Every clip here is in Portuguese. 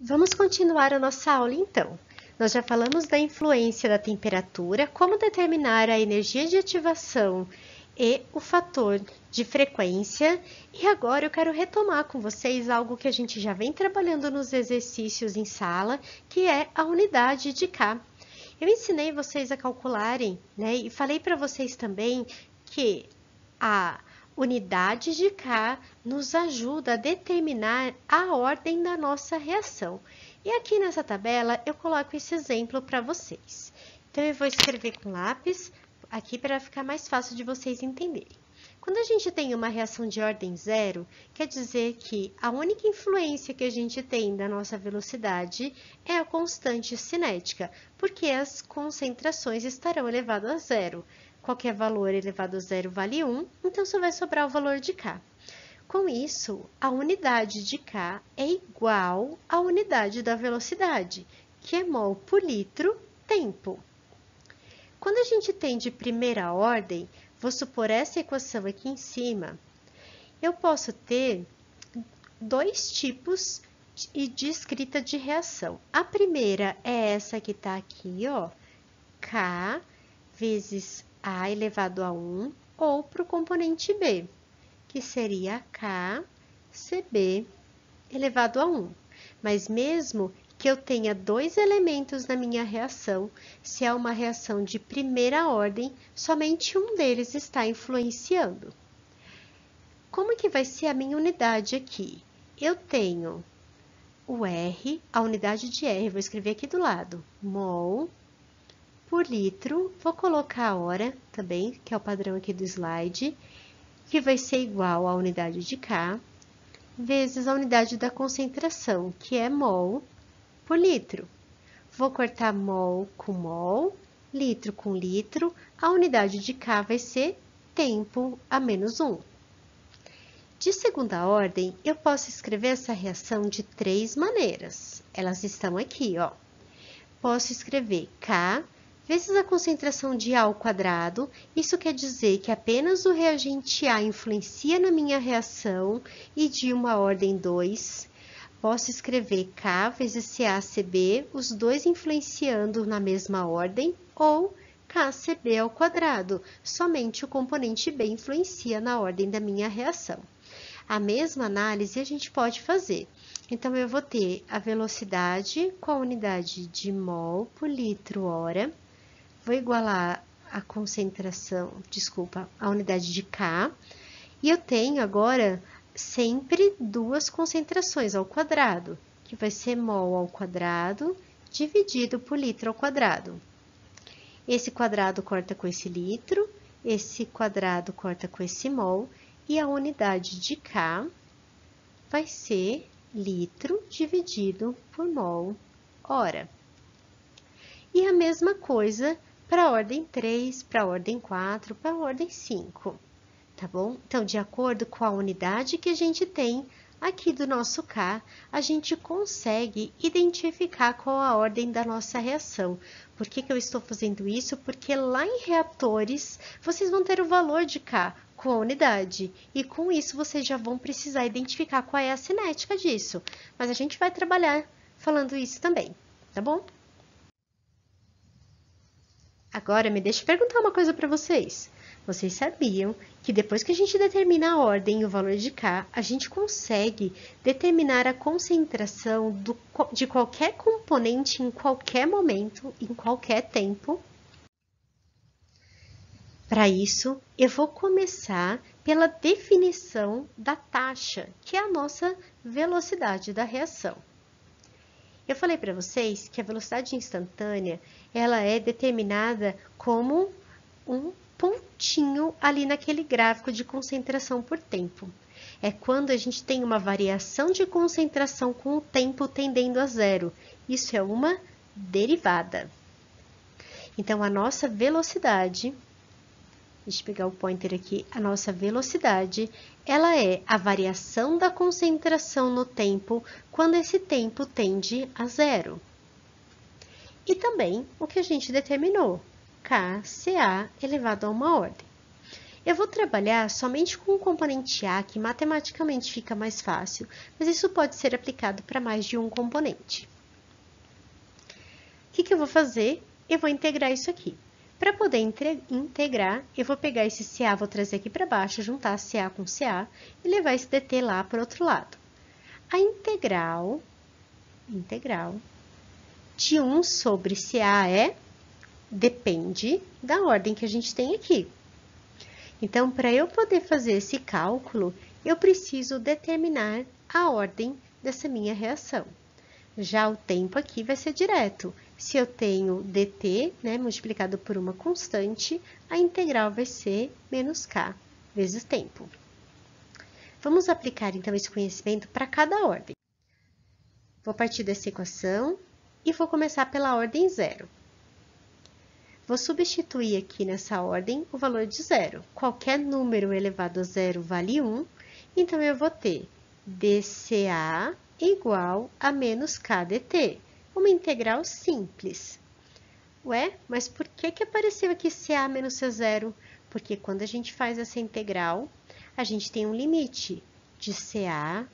Vamos continuar a nossa aula então. Nós já falamos da influência da temperatura, como determinar a energia de ativação e o fator de frequência. E agora eu quero retomar com vocês algo que a gente já vem trabalhando nos exercícios em sala, que é a unidade de K. Eu ensinei vocês a calcularem, né? E falei para vocês também que a unidade de K nos ajuda a determinar a ordem da nossa reação. E aqui nessa tabela eu coloco esse exemplo para vocês. Então eu vou escrever com lápis aqui para ficar mais fácil de vocês entenderem. Quando a gente tem uma reação de ordem zero, quer dizer que a única influência que a gente tem da nossa velocidade é a constante cinética, porque as concentrações estarão elevadas a zero. Qualquer valor elevado a zero vale 1, então só vai sobrar o valor de K. Com isso, a unidade de K é igual à unidade da velocidade, que é mol por litro tempo. Quando a gente tem de primeira ordem, vou supor essa equação aqui em cima, eu posso ter dois tipos de escrita de reação. A primeira é essa que está aqui, ó, K vezes A elevado a 1, ou para o componente B, que seria KCB elevado a 1. Mas mesmo que eu tenha dois elementos na minha reação, se é uma reação de primeira ordem, somente um deles está influenciando. Como que vai ser a minha unidade aqui? Eu tenho o R, a unidade de R, vou escrever aqui do lado, mol por litro, vou colocar a hora também, que é o padrão aqui do slide, que vai ser igual à unidade de K, vezes a unidade da concentração, que é mol por litro. Vou cortar mol com mol, litro com litro, a unidade de K vai ser tempo a menos 1. De segunda ordem, eu posso escrever essa reação de três maneiras. Elas estão aqui, ó. Posso escrever K vezes a concentração de A ao quadrado, isso quer dizer que apenas o reagente A influencia na minha reação e de uma ordem 2. Posso escrever K vezes CaCb, os dois influenciando na mesma ordem, ou KCb ao quadrado, somente o componente B influencia na ordem da minha reação. A mesma análise a gente pode fazer. Então, eu vou ter a velocidade com a unidade de mol por litro hora, vou igualar a concentração, desculpa, a unidade de K, e eu tenho agora sempre duas concentrações ao quadrado, que vai ser mol ao quadrado dividido por litro ao quadrado. Esse quadrado corta com esse litro, esse quadrado corta com esse mol, e a unidade de K vai ser litro dividido por mol hora. E a mesma coisa para a ordem 3, para a ordem 4, para a ordem 5, tá bom? Então, de acordo com a unidade que a gente tem aqui do nosso K, a gente consegue identificar qual a ordem da nossa reação. Por que que eu estou fazendo isso? Porque lá em reatores, vocês vão ter o valor de K com a unidade, e com isso vocês já vão precisar identificar qual é a cinética disso. Mas a gente vai trabalhar falando isso também, tá bom? Agora, me deixa perguntar uma coisa para vocês. Vocês sabiam que depois que a gente determina a ordem e o valor de K, a gente consegue determinar a concentração de qualquer componente em qualquer momento, em qualquer tempo? Para isso, eu vou começar pela definição da taxa, que é a nossa velocidade da reação. Eu falei para vocês que a velocidade instantânea, ela é determinada como um pontinho ali naquele gráfico de concentração por tempo. É quando a gente tem uma variação de concentração com o tempo tendendo a zero. Isso é uma derivada. Então, a nossa velocidade, deixa eu pegar o pointer aqui, a nossa velocidade, ela é a variação da concentração no tempo quando esse tempo tende a zero. E também o que a gente determinou, KCa elevado a uma ordem. Eu vou trabalhar somente com o componente A, que matematicamente fica mais fácil, mas isso pode ser aplicado para mais de um componente. O que eu vou fazer? Eu vou integrar isso aqui. Para poder integrar, eu vou pegar esse CA, vou trazer aqui para baixo, juntar CA com CA e levar esse DT lá para o outro lado. A integral de 1 sobre CA depende da ordem que a gente tem aqui. Então, para eu poder fazer esse cálculo, eu preciso determinar a ordem dessa minha reação. Já o tempo aqui vai ser direto. Se eu tenho dt, né, multiplicado por uma constante, a integral vai ser menos k vezes tempo. Vamos aplicar, então, esse conhecimento para cada ordem. Vou partir dessa equação e vou começar pela ordem 0. Vou substituir aqui nessa ordem o valor de 0. Qualquer número elevado a 0 vale 1, então eu vou ter dCA igual a menos k dt, uma integral simples. Ué, mas por que apareceu aqui CA menos C0? Porque quando a gente faz essa integral, a gente tem um limite de CA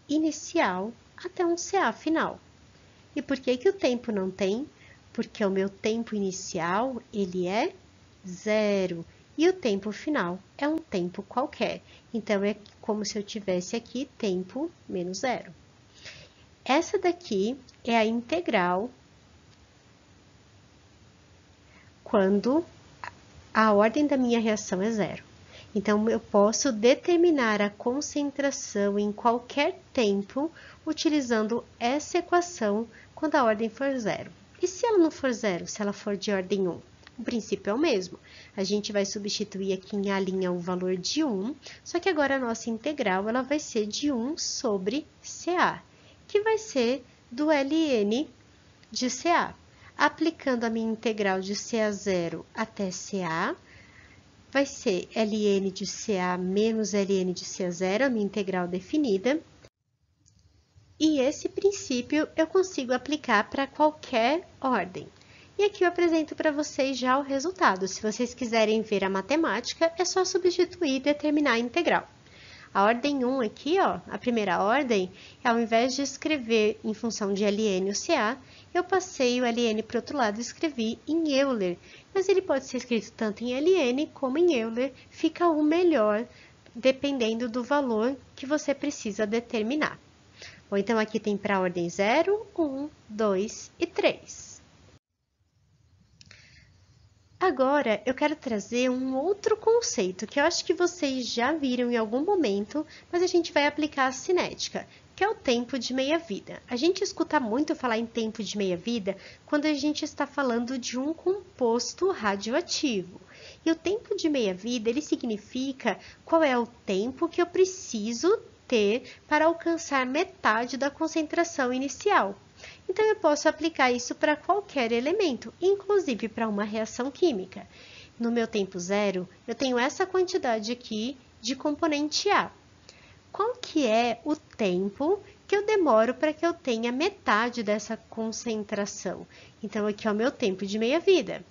inicial até um CA final. E por que o tempo não tem? Porque o meu tempo inicial, ele é 0, e o tempo final é um tempo qualquer. Então, é como se eu tivesse aqui tempo menos 0. Essa daqui é a integral quando a ordem da minha reação é 0. Então, eu posso determinar a concentração em qualquer tempo utilizando essa equação quando a ordem for 0. E se ela não for 0, se ela for de ordem 1? O princípio é o mesmo. A gente vai substituir aqui em A' o valor de 1, só que agora a nossa integral ela vai ser de 1 sobre CA, que vai ser do ln de CA. Aplicando a minha integral de CA0 até CA, vai ser ln de CA menos ln de CA0, a minha integral definida. E esse princípio eu consigo aplicar para qualquer ordem. E aqui eu apresento para vocês já o resultado. Se vocês quiserem ver a matemática, é só substituir e determinar a integral. A ordem 1 aqui, ó, a primeira ordem, ao invés de escrever em função de ln o CA, eu passei o ln para o outro lado e escrevi em Euler. Mas ele pode ser escrito tanto em ln como em Euler, fica o melhor, dependendo do valor que você precisa determinar. Bom, então aqui tem para a ordem 0, 1, 2 e 3. Agora, eu quero trazer um outro conceito que eu acho que vocês já viram em algum momento, mas a gente vai aplicar a cinética, que é o tempo de meia-vida. A gente escuta muito falar em tempo de meia-vida quando a gente está falando de um composto radioativo. E o tempo de meia-vida, ele significa qual é o tempo que eu preciso ter para alcançar metade da concentração inicial. Então, eu posso aplicar isso para qualquer elemento, inclusive para uma reação química. No meu tempo 0, eu tenho essa quantidade aqui de componente A. Qual que é o tempo que eu demoro para que eu tenha metade dessa concentração? Então, aqui é o meu tempo de meia-vida.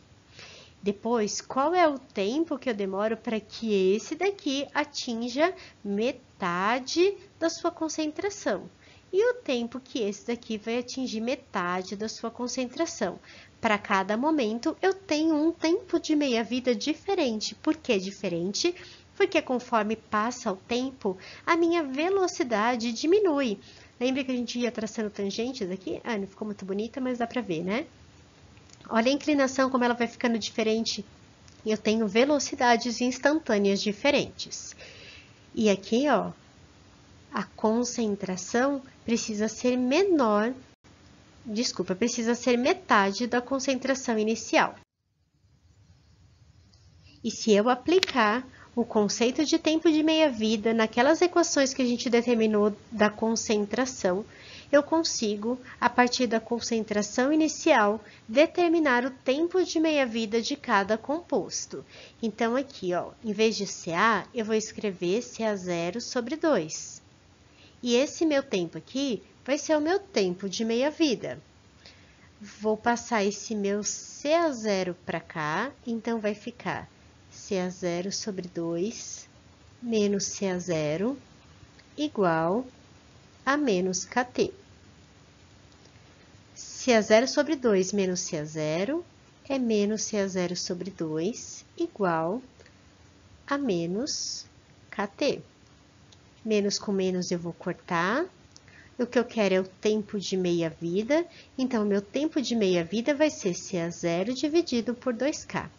Depois, qual é o tempo que eu demoro para que esse daqui atinja metade da sua concentração? E o tempo que esse daqui vai atingir metade da sua concentração. Para cada momento, eu tenho um tempo de meia-vida diferente. Por que diferente? Porque conforme passa o tempo, a minha velocidade diminui. Lembra que a gente ia traçando tangentes aqui? Ah, não ficou muito bonita, mas dá para ver, né? Olha a inclinação, como ela vai ficando diferente. Eu tenho velocidades instantâneas diferentes. E aqui, ó, a concentração precisa ser menor, precisa ser metade da concentração inicial. E se eu aplicar o conceito de tempo de meia-vida naquelas equações que a gente determinou da concentração, eu consigo, a partir da concentração inicial, determinar o tempo de meia-vida de cada composto. Então, aqui, ó, em vez de CA, eu vou escrever CA0 sobre 2. E esse meu tempo aqui vai ser o meu tempo de meia-vida. Vou passar esse meu CA0 para cá, então vai ficar CA0 sobre 2 menos CA0 igual a menos KT. CA0 sobre 2 menos CA0 é menos CA0 sobre 2 igual a menos KT. Menos com menos eu vou cortar. O que eu quero é o tempo de meia-vida, então, meu tempo de meia-vida vai ser CA0 dividido por 2K.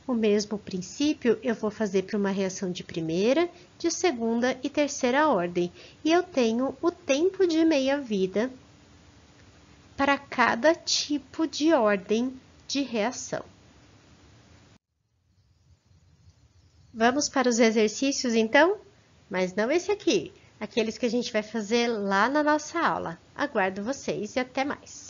O mesmo princípio eu vou fazer para uma reação de primeira, de segunda e terceira ordem. E eu tenho o tempo de meia-vida para cada tipo de ordem de reação. Vamos para os exercícios, então? Mas não esse aqui. Aqueles que a gente vai fazer lá na nossa aula. Aguardo vocês e até mais!